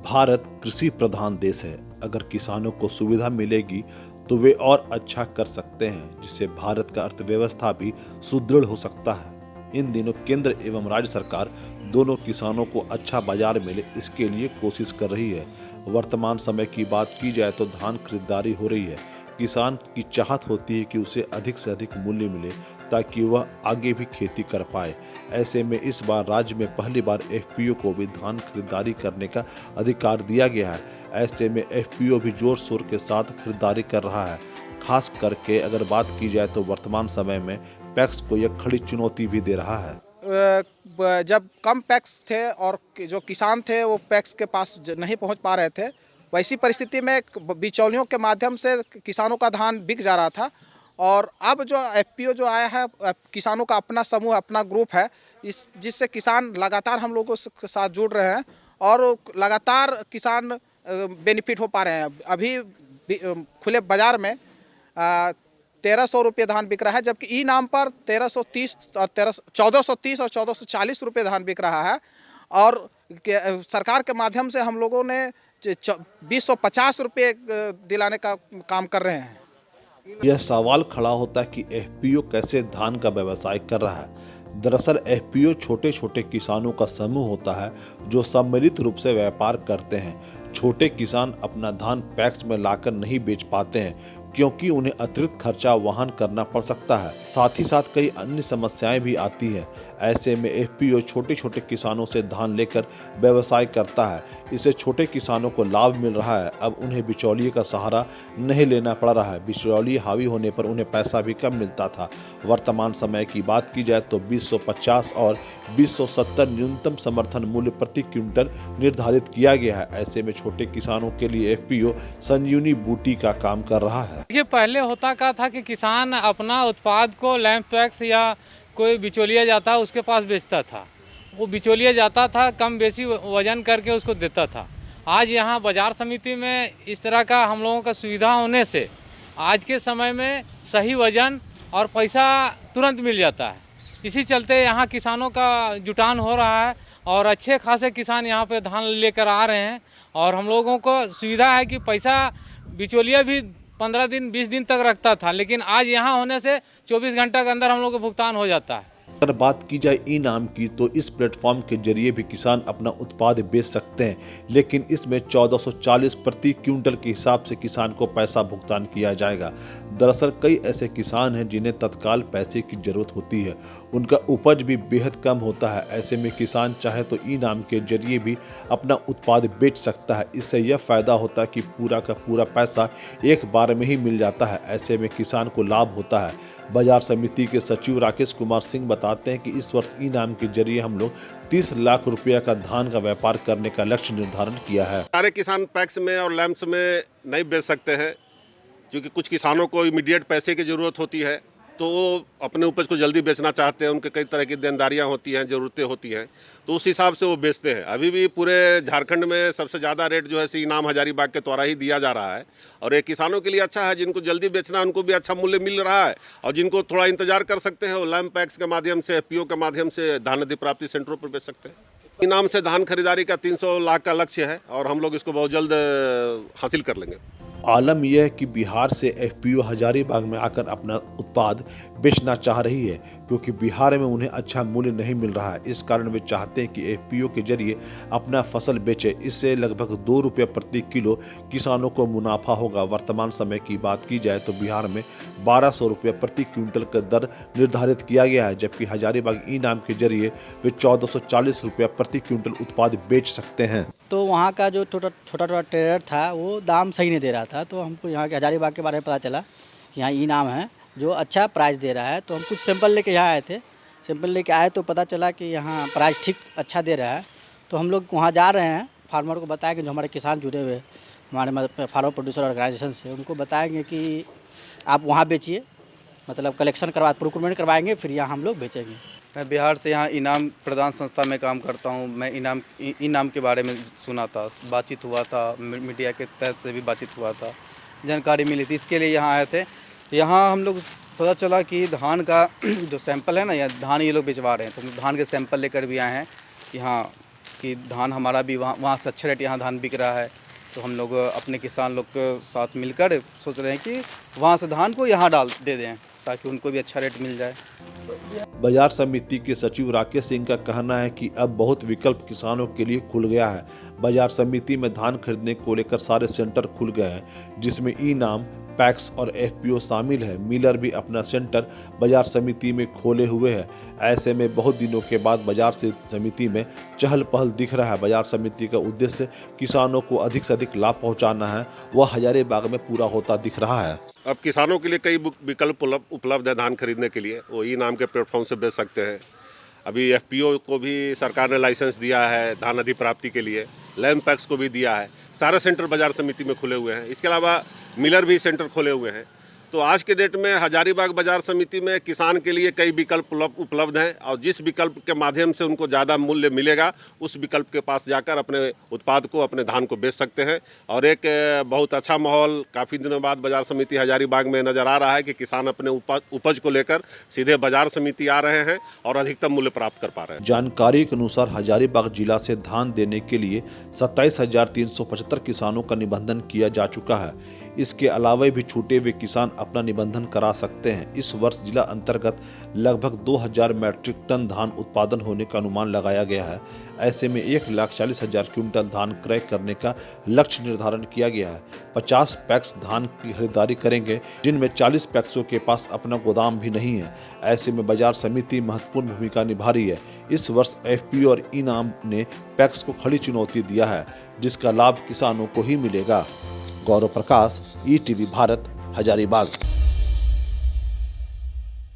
भारत कृषि प्रधान देश है। अगर किसानों को सुविधा मिलेगी तो वे और अच्छा कर सकते हैं, जिससे भारत का अर्थव्यवस्था भी सुदृढ़ हो सकता है। इन दिनों केंद्र एवं राज्य सरकार दोनों किसानों को अच्छा बाजार मिले, इसके लिए कोशिश कर रही है। वर्तमान समय की बात की जाए तो धान खरीदारी हो रही है। किसान की चाहत होती है कि उसे अधिक से अधिक मूल्य मिले ताकि वह आगे भी खेती कर पाए। ऐसे में इस बार राज्य में पहली बार एफपीओ को भी धान खरीदारी करने का अधिकार दिया गया है। ऐसे में एफपीओ भी जोर शोर के साथ खरीदारी कर रहा है। खास करके अगर बात की जाए तो वर्तमान समय में पैक्स को यह खड़ी चुनौती भी दे रहा है। जब कम पैक्स थे और जो किसान थे वो पैक्स के पास नहीं पहुंच पा रहे थे, वैसी परिस्थिति में बिचौलियों के माध्यम से किसानों का धान बिक जा रहा था। और अब जो एफपीओ जो आया है, किसानों का अपना समूह, अपना ग्रुप है, जिससे किसान लगातार हम लोगों के साथ जुड़ रहे हैं और लगातार किसान बेनिफिट हो पा रहे हैं। अभी खुले बाजार में 1300 रुपये धान बिक रहा है, जबकि ई नाम पर 1330 और 1430 और 1440 रुपये धान बिक रहा है। और सरकार के माध्यम से हम लोगों ने 2050 रुपये दिलाने का काम कर रहे हैं। यह सवाल खड़ा होता है कि एफपीओ कैसे धान का व्यवसाय कर रहा है। दरअसल एफपीओ छोटे छोटे किसानों का समूह होता है जो सम्मिलित रूप से व्यापार करते हैं। छोटे किसान अपना धान पैक्स में लाकर नहीं बेच पाते हैं क्योंकि उन्हें अतिरिक्त खर्चा वहन करना पड़ सकता है। साथ ही साथ कई अन्य समस्याएं भी आती हैं। ऐसे में एफपीओ छोटे छोटे किसानों से धान लेकर व्यवसाय करता है। इससे छोटे किसानों को लाभ मिल रहा है। अब उन्हें बिचौलिए का सहारा नहीं लेना पड़ रहा है। बिचौलिए हावी होने पर उन्हें पैसा भी कम मिलता था। वर्तमान समय की बात की जाए तो 2050 और 2070 न्यूनतम समर्थन मूल्य प्रति क्विंटल निर्धारित किया गया है। ऐसे में छोटे किसानों के लिए एफपीओ संजीवनी बूटी का काम कर रहा है। ये पहले होता क्या था कि किसान अपना उत्पाद को लैंप पैक्स या कोई बिचौलिया जाता उसके पास बेचता था। वो बिचौलिया जाता था, कम बेसी वजन करके उसको देता था। आज यहाँ बाजार समिति में इस तरह का हम लोगों का सुविधा होने से आज के समय में सही वजन और पैसा तुरंत मिल जाता है। इसी चलते यहाँ किसानों का जुटान हो रहा है और अच्छे खासे किसान यहाँ पे धान लेकर आ रहे हैं। और हम लोगों को सुविधा है कि पैसा बिचौलिया भी 15 दिन 20 दिन तक रखता था, लेकिन आज यहाँ होने से 24 घंटा के अंदर हम लोग को भुगतान हो जाता है। अगर बात की जाए ई नाम की तो इस प्लेटफॉर्म के जरिए भी किसान अपना उत्पाद बेच सकते हैं, लेकिन इसमें 1440 प्रति क्विंटल के हिसाब से किसान को पैसा भुगतान किया जाएगा। दरअसल कई ऐसे किसान हैं जिन्हें तत्काल पैसे की जरूरत होती है, उनका उपज भी बेहद कम होता है। ऐसे में किसान चाहे तो ई नाम के जरिए भी अपना उत्पाद बेच सकता है। इससे यह फायदा होता है कि पूरा का पूरा पैसा एक बार में ही मिल जाता है। ऐसे में किसान को लाभ होता है। बाजार समिति के सचिव राकेश कुमार सिंह बताते हैं कि इस वर्ष ई नाम के जरिए हम लोग 30 लाख रुपया का धान का व्यापार करने का लक्ष्य निर्धारण किया है। सारे किसान पैक्स में और लैंप्स में नहीं बेच सकते हैं, क्योंकि कुछ किसानों को इमीडिएट पैसे की ज़रूरत होती है, तो वो अपने उपज को जल्दी बेचना चाहते हैं। उनके कई तरह की देनदारियां होती हैं, ज़रूरतें होती हैं, तो उस हिसाब से वो बेचते हैं। अभी भी पूरे झारखंड में सबसे ज़्यादा रेट जो है सी नाम हजारीबाग के द्वारा ही दिया जा रहा है। और ये किसानों के लिए अच्छा है, जिनको जल्दी बेचना है उनको भी अच्छा मूल्य मिल रहा है, और जिनको थोड़ा इंतजार कर सकते हैं वो लैंप पैक्स के माध्यम से, एफपीओ के माध्यम से धान अधिप्राप्ति सेंटरों पर बेच सकते हैं। इनाम से धान खरीदारी का 300 लाख का लक्ष्य है और हम लोग इसको बहुत जल्द हासिल कर लेंगे। आलम यह है कि बिहार से एफपीओ हजारीबाग में आकर अपना उत्पाद बेचना चाह रही है, क्योंकि बिहार में उन्हें अच्छा मूल्य नहीं मिल रहा है। इस कारण वे चाहते हैं कि एफपीओ के जरिए अपना फसल बेचे। इससे लगभग 2 रुपये प्रति किलो किसानों को मुनाफा होगा। वर्तमान समय की बात की जाए तो बिहार में 1200 रुपये प्रति क्विंटल का दर निर्धारित किया गया है, जबकि हजारीबाग ई नाम के जरिए वे 1440 रुपये प्रति क्विंटल उत्पाद बेच सकते हैं। तो वहाँ का जो छोटा ट्रेडर था वो दाम सही नहीं दे रहा था, तो हमको यहाँ के हजारीबाग के बारे में पता चला कि यहाँ ई नाम है जो अच्छा प्राइस दे रहा है। तो हम कुछ सैंपल लेके यहाँ आए थे। सैंपल लेके आए तो पता चला कि यहाँ प्राइस ठीक अच्छा दे रहा है। तो हम लोग वहाँ जा रहे हैं, फार्मर को बताएंगे, जो हमारे किसान जुड़े हुए हमारे फार्मर प्रोड्यूसर ऑर्गेनाइजेशन से, उनको बताएंगे कि आप वहाँ बेचिए, मतलब कलेक्शन प्रोक्योरमेंट करवाएंगे, फिर यहाँ हम लोग बेचेंगे। मैं बिहार से यहाँ इनाम प्रदान संस्था में काम करता हूँ। मैं इनाम के बारे में सुना था, बातचीत हुआ था, मीडिया के तहत से भी बातचीत हुआ था, जानकारी मिली थी, इसके लिए यहाँ आए थे। यहाँ हम लोग पता चला कि धान का जो सैंपल है ना, या धान ये लोग भिजवा रहे हैं, तो हम धान के सैंपल लेकर भी आए हैं यहाँ कि धान हमारा भी वहाँ से अच्छा रेट यहाँ धान बिक रहा है, तो हम लोग अपने किसान लोग के साथ मिलकर सोच रहे हैं कि वहाँ से धान को यहाँ दे दें ताकि उनको भी अच्छा रेट मिल जाए। बाजार समिति के सचिव राकेश सिंह का कहना है कि अब बहुत विकल्प किसानों के लिए खुल गया है। बाजार समिति में धान खरीदने को लेकर सारे सेंटर खुल गए हैं, जिसमें ई नाम, पैक्स और एफपीओ शामिल है। मिलर भी अपना सेंटर बाजार समिति में खोले हुए है। ऐसे में बहुत दिनों के बाद बाजार समिति में चहल पहल दिख रहा है। बाजार समिति का उद्देश्य किसानों को अधिक से अधिक लाभ पहुंचाना है, वह हजारीबाग में पूरा होता दिख रहा है। अब किसानों के लिए कई विकल्प उपलब्ध है धान खरीदने के लिए। वो ई नाम के प्लेटफॉर्म से बेच सकते हैं। अभी एफपीओ को भी सरकार ने लाइसेंस दिया है धान अधिप्राप्ति के लिए, लैंड पैक्स को भी दिया है। सारे सेंटर बाजार समिति में खुले हुए हैं। इसके अलावा मिलर भी सेंटर खोले हुए हैं। तो आज के डेट में हजारीबाग बाजार समिति में किसान के लिए कई विकल्प उपलब्ध हैं और जिस विकल्प के माध्यम से उनको ज़्यादा मूल्य मिलेगा उस विकल्प के पास जाकर अपने उत्पाद को, अपने धान को बेच सकते हैं। और एक बहुत अच्छा माहौल काफ़ी दिनों बाद बाजार समिति हजारीबाग में नज़र आ रहा है कि किसान अपने उपज को लेकर सीधे बाजार समिति आ रहे हैं और अधिकतम मूल्य प्राप्त कर पा रहे हैं। जानकारी के अनुसार हजारीबाग जिला से धान देने के लिए 27,375 किसानों का निबंधन किया जा चुका है। इसके अलावा भी छूटे हुए किसान अपना निबंधन करा सकते हैं। इस वर्ष जिला अंतर्गत लगभग 2,000 मैट्रिक टन धान उत्पादन होने का अनुमान लगाया गया है। ऐसे में 1,40,000 क्विंटल धान क्रय करने का लक्ष्य निर्धारण किया गया है। 50 पैक्स धान की खरीदारी करेंगे, जिनमें 40 पैक्सों के पास अपना गोदाम भी नहीं है। ऐसे में बाजार समिति महत्वपूर्ण भूमिका निभा रही है। इस वर्ष एफपीओ और ई नाम ने पैक्स को खड़ी चुनौती दिया है, जिसका लाभ किसानों को ही मिलेगा। गौरव प्रकाश, ईटीवी भारत, हजारीबाग।